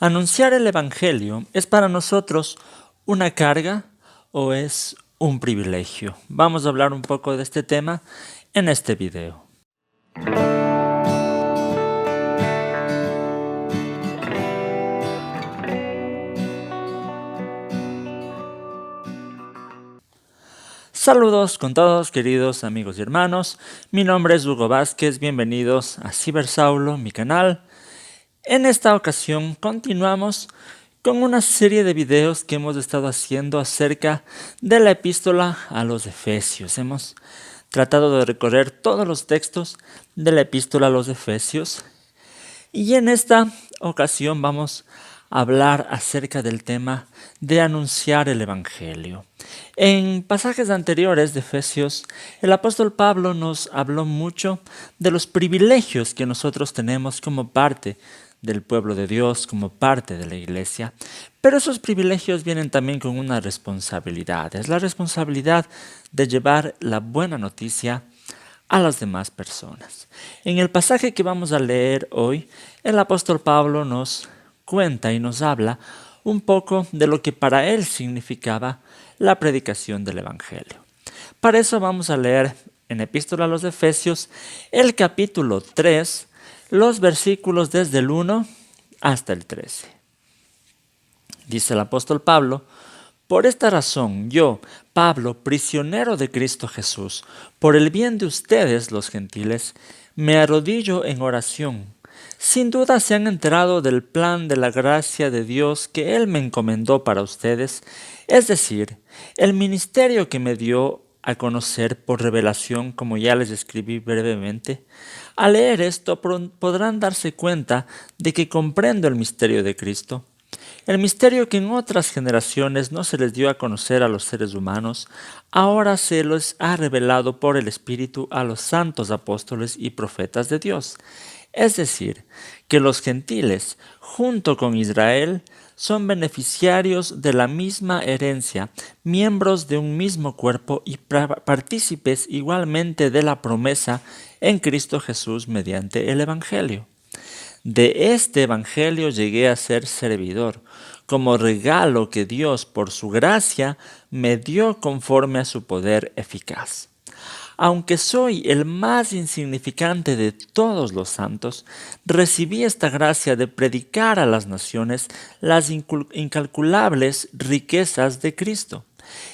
¿Anunciar el Evangelio es para nosotros una carga o es un privilegio? Vamos a hablar un poco de este tema en este video. Saludos con todos, queridos amigos y hermanos. Mi nombre es Hugo Vázquez, bienvenidos a Cibersaulo, mi canal. En esta ocasión continuamos con una serie de videos que hemos estado haciendo acerca de la epístola a los Efesios. Hemos tratado de recorrer todos los textos de la epístola a los Efesios y en esta ocasión vamos a hablar acerca del tema de anunciar el Evangelio. En pasajes anteriores de Efesios, el apóstol Pablo nos habló mucho de los privilegios que nosotros tenemos como parte del pueblo de Dios, como parte de la iglesia, pero esos privilegios vienen también con una responsabilidad. Es la responsabilidad de llevar la buena noticia a las demás personas. En el pasaje que vamos a leer hoy, el apóstol Pablo nos cuenta y nos habla un poco de lo que para él significaba la predicación del Evangelio. Para eso vamos a leer en Epístola a los Efesios el capítulo 3, los versículos desde el 1 hasta el 13. Dice el apóstol Pablo: por esta razón yo, Pablo, prisionero de Cristo Jesús, por el bien de ustedes los gentiles, me arrodillo en oración. Sin duda se han enterado del plan de la gracia de Dios que Él me encomendó para ustedes, es decir, el ministerio que me dio a conocer por revelación, como ya les escribí brevemente. Al leer esto podrán darse cuenta de que comprendo el misterio de Cristo. El misterio que en otras generaciones no se les dio a conocer a los seres humanos, ahora se los ha revelado por el Espíritu a los santos apóstoles y profetas de Dios. Es decir, que los gentiles, junto con Israel, son beneficiarios de la misma herencia, miembros de un mismo cuerpo y partícipes igualmente de la promesa en Cristo Jesús mediante el Evangelio. De este Evangelio llegué a ser servidor, como regalo que Dios, por su gracia, me dio conforme a su poder eficaz. Aunque soy el más insignificante de todos los santos, recibí esta gracia de predicar a las naciones las incalculables riquezas de Cristo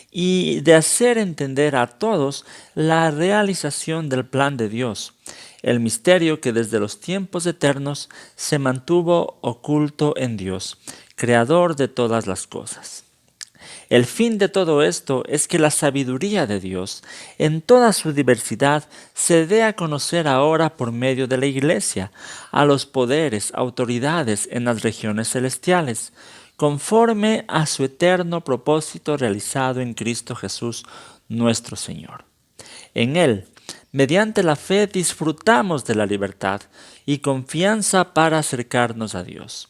y de hacer entender a todos la realización del plan de Dios, el misterio que desde los tiempos eternos se mantuvo oculto en Dios, creador de todas las cosas. El fin de todo esto es que la sabiduría de Dios, en toda su diversidad, se dé a conocer ahora por medio de la Iglesia, a los poderes, autoridades en las regiones celestiales, conforme a su eterno propósito realizado en Cristo Jesús, nuestro Señor. En Él, mediante la fe, disfrutamos de la libertad y confianza para acercarnos a Dios.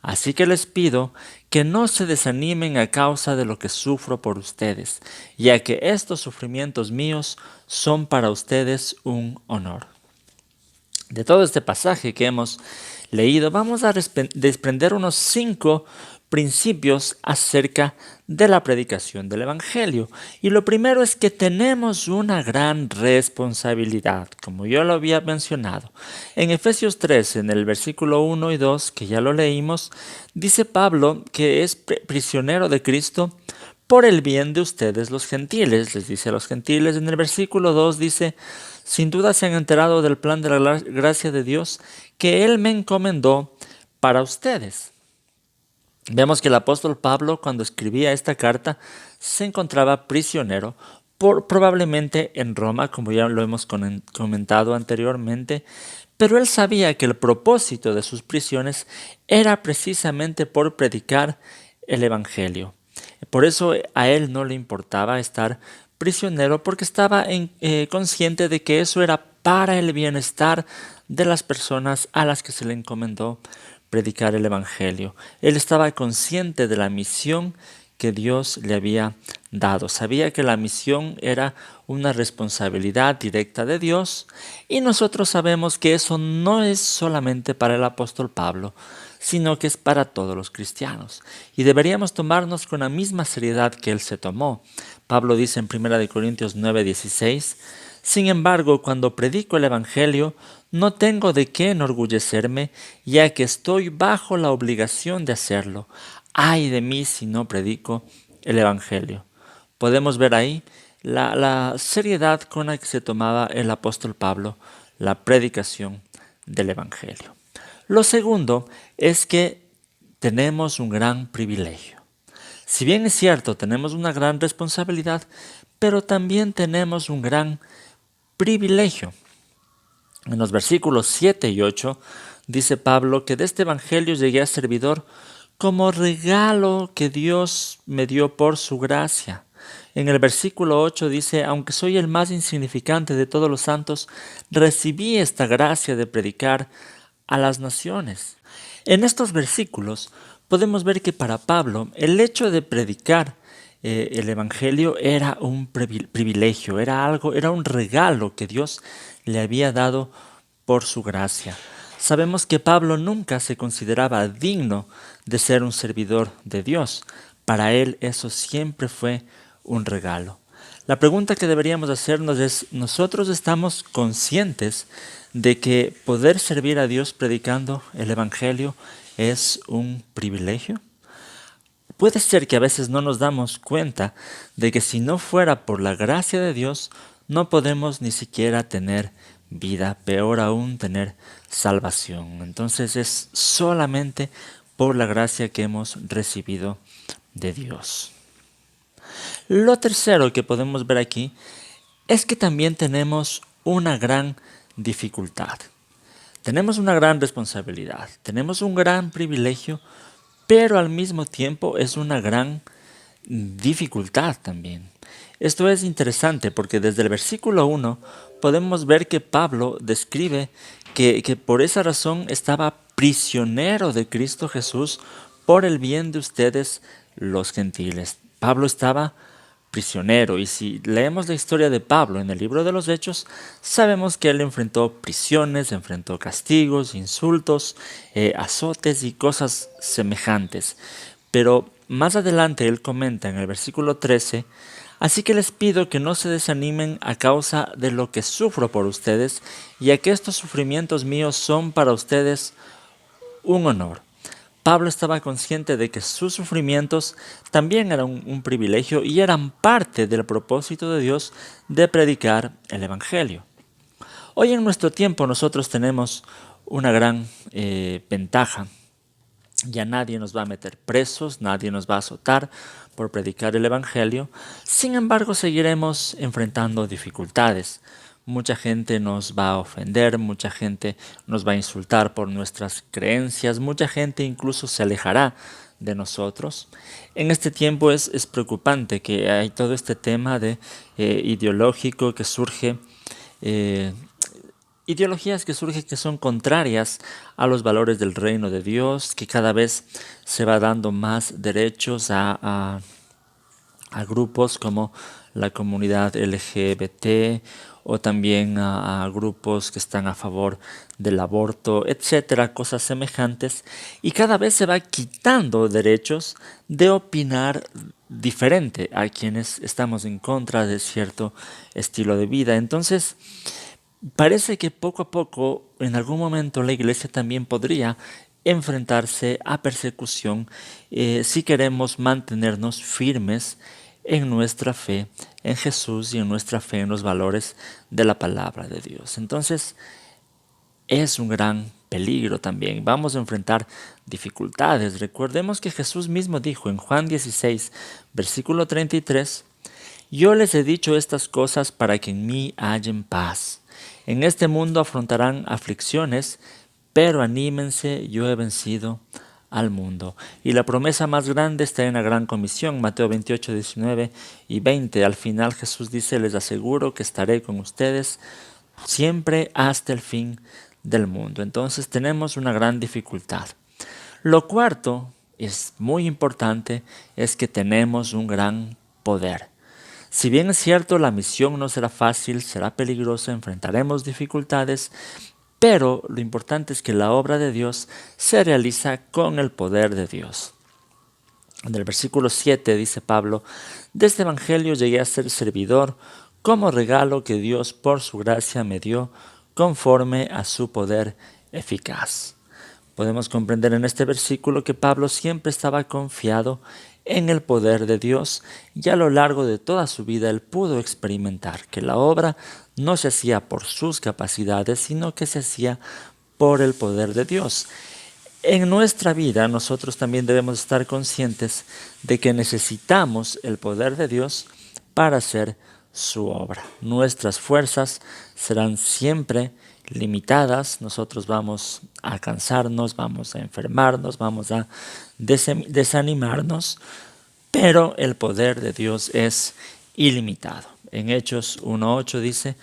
Así que les pido que no se desanimen a causa de lo que sufro por ustedes, ya que estos sufrimientos míos son para ustedes un honor. De todo este pasaje que hemos leído, vamos a desprender unos 5 principios acerca de la predicación del Evangelio. Y lo primero es que tenemos una gran responsabilidad, como yo lo había mencionado. En Efesios 3, en el versículo 1 y 2, que ya lo leímos, dice Pablo que es prisionero de Cristo por el bien de ustedes los gentiles. Les dice a los gentiles. En el versículo 2 dice: sin duda se han enterado del plan de la gracia de Dios que Él me encomendó para ustedes. Vemos que el apóstol Pablo, cuando escribía esta carta, se encontraba prisionero, probablemente en Roma, como ya lo hemos comentado anteriormente, pero él sabía que el propósito de sus prisiones era precisamente por predicar el Evangelio. Por eso a él no le importaba estar prisionero, porque estaba consciente de que eso era para el bienestar de las personas a las que se le encomendó predicar el Evangelio. Él estaba consciente de la misión que Dios le había dado. Sabía que la misión era una responsabilidad directa de Dios, y nosotros sabemos que eso no es solamente para el apóstol Pablo, sino que es para todos los cristianos. Y deberíamos tomarnos con la misma seriedad que él se tomó. Pablo dice en 1 Corintios 9:16, sin embargo, cuando predico el Evangelio, no tengo de qué enorgullecerme, ya que estoy bajo la obligación de hacerlo. Ay de mí si no predico el Evangelio. Podemos ver ahí la seriedad con la que se tomaba el apóstol Pablo la predicación del Evangelio. Lo segundo es que tenemos un gran privilegio. Si bien es cierto, tenemos una gran responsabilidad, pero también tenemos un gran privilegio. En los versículos 7 y 8 dice Pablo que de este Evangelio llegué a servidor como regalo que Dios me dio por su gracia. En el versículo 8 dice, aunque soy el más insignificante de todos los santos, recibí esta gracia de predicar a las naciones. En estos versículos podemos ver que para Pablo el hecho de predicar el Evangelio era un privilegio, era un regalo que Dios le había dado por su gracia. Sabemos que Pablo nunca se consideraba digno de ser un servidor de Dios. Para él eso siempre fue un regalo. La pregunta que deberíamos hacernos es, ¿nosotros estamos conscientes de que poder servir a Dios predicando el Evangelio es un privilegio? Puede ser que a veces no nos damos cuenta de que si no fuera por la gracia de Dios, no podemos ni siquiera tener vida, peor aún tener salvación. Entonces es solamente por la gracia que hemos recibido de Dios. Lo tercero que podemos ver aquí es que también tenemos una gran dificultad. Tenemos una gran responsabilidad, tenemos un gran privilegio, pero al mismo tiempo es una gran dificultad también. Esto es interesante porque desde el versículo 1 podemos ver que Pablo describe que por esa razón estaba prisionero de Cristo Jesús por el bien de ustedes los gentiles. Pablo estaba prisionero, y si leemos la historia de Pablo en el libro de los Hechos, sabemos que él enfrentó prisiones, enfrentó castigos, insultos, azotes y cosas semejantes. Pero más adelante él comenta en el versículo 13, así que les pido que no se desanimen a causa de lo que sufro por ustedes, ya que estos sufrimientos míos son para ustedes un honor. Pablo estaba consciente de que sus sufrimientos también eran un privilegio y eran parte del propósito de Dios de predicar el Evangelio. Hoy en nuestro tiempo nosotros tenemos una gran ventaja. Ya nadie nos va a meter presos, nadie nos va a azotar por predicar el Evangelio. Sin embargo, seguiremos enfrentando dificultades. Mucha gente nos va a ofender, mucha gente nos va a insultar por nuestras creencias, mucha gente incluso se alejará de nosotros. En este tiempo es preocupante que hay todo este tema de ideológico que surge, ideologías que surgen que son contrarias a los valores del reino de Dios, que cada vez se va dando más derechos a grupos como la comunidad LGBT o también a grupos que están a favor del aborto, etcétera, cosas semejantes, y cada vez se va quitando derechos de opinar diferente a quienes estamos en contra de cierto estilo de vida. Entonces, parece que poco a poco, en algún momento, la iglesia también podría enfrentarse a persecución si queremos mantenernos firmes en nuestra fe en Jesús y en nuestra fe en los valores de la palabra de Dios. Entonces, es un gran peligro también. Vamos a enfrentar dificultades. Recordemos que Jesús mismo dijo en Juan 16, versículo 33, yo les he dicho estas cosas para que en mí hallen paz. En este mundo afrontarán aflicciones, pero anímense, yo he vencido al mundo. Y la promesa más grande está en la gran comisión, Mateo 28, 19 y 20. Al final Jesús dice, les aseguro que estaré con ustedes siempre hasta el fin del mundo. Entonces tenemos una gran dificultad. Lo cuarto, es muy importante, es que tenemos un gran poder. Si bien es cierto, la misión no será fácil, será peligrosa, enfrentaremos dificultades, pero lo importante es que la obra de Dios se realiza con el poder de Dios. En el versículo 7 dice Pablo: de este evangelio llegué a ser servidor como regalo que Dios por su gracia me dio conforme a su poder eficaz. Podemos comprender en este versículo que Pablo siempre estaba confiado en el poder de Dios y a lo largo de toda su vida él pudo experimentar que la obra no se hacía por sus capacidades, sino que se hacía por el poder de Dios. En nuestra vida nosotros también debemos estar conscientes de que necesitamos el poder de Dios para hacer su obra. Nuestras fuerzas serán siempre limitadas, nosotros vamos a cansarnos, vamos a enfermarnos, vamos a desanimarnos, pero el poder de Dios es ilimitado. En Hechos 1:8 dice: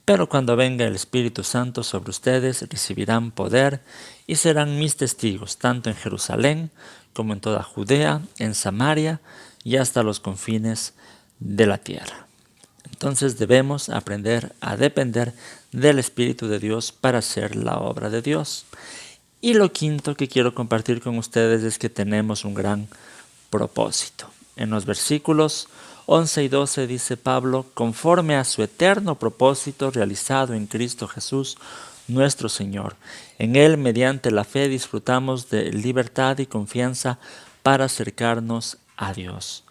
pero cuando venga el Espíritu Santo sobre ustedes, recibirán poder y serán mis testigos, tanto en Jerusalén como en toda Judea, en Samaria y hasta los confines de la tierra. Entonces debemos aprender a depender del Espíritu de Dios para hacer la obra de Dios. Y lo quinto que quiero compartir con ustedes es que tenemos un gran propósito. En los versículos 11 y 12 dice Pablo: conforme a su eterno propósito realizado en Cristo Jesús, nuestro Señor. En Él, mediante la fe, disfrutamos de libertad y confianza para acercarnos a Dios.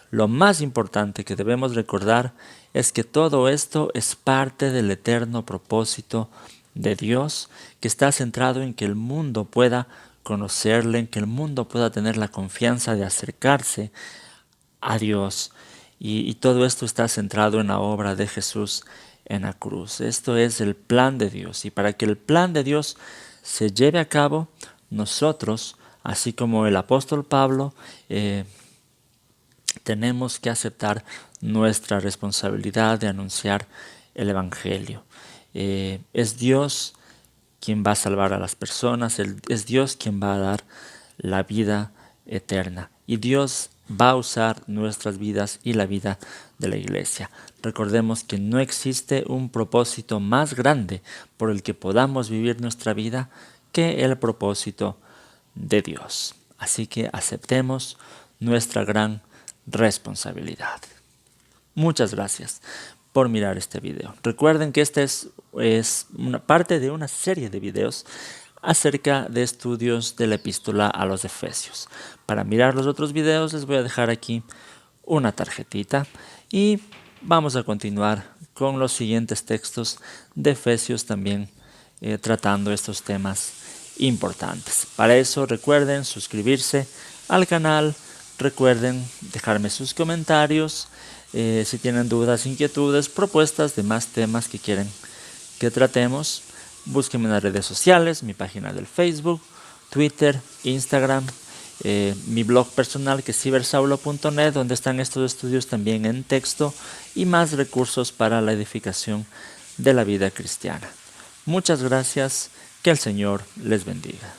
Lo más importante que debemos recordar es que todo esto es parte del eterno propósito de Dios, que está centrado en que el mundo pueda conocerle, en que el mundo pueda tener la confianza de acercarse a Dios. Y todo esto está centrado en la obra de Jesús en la cruz. Esto es el plan de Dios. Y para que el plan de Dios se lleve a cabo, nosotros, así como el apóstol Pablo, tenemos que aceptar nuestra responsabilidad de anunciar el Evangelio. Es Dios quien va a salvar a las personas, es Dios quien va a dar la vida eterna. Y Dios va a usar nuestras vidas y la vida de la iglesia. Recordemos que no existe un propósito más grande por el que podamos vivir nuestra vida que el propósito de Dios. Así que aceptemos nuestra gran responsabilidad. Muchas gracias por mirar este video. Recuerden que esta es una parte de una serie de videos acerca de estudios de la epístola a los Efesios. Para mirar los otros videos les voy a dejar aquí una tarjetita y vamos a continuar con los siguientes textos de Efesios también tratando estos temas importantes. Para eso recuerden suscribirse al canal, recuerden dejarme sus comentarios, si tienen dudas, inquietudes, propuestas de más temas que quieren que tratemos. Búsquenme en las redes sociales, mi página del Facebook, Twitter, Instagram, mi blog personal que es cibersaulo.net, donde están estos estudios también en texto y más recursos para la edificación de la vida cristiana. Muchas gracias, que el Señor les bendiga.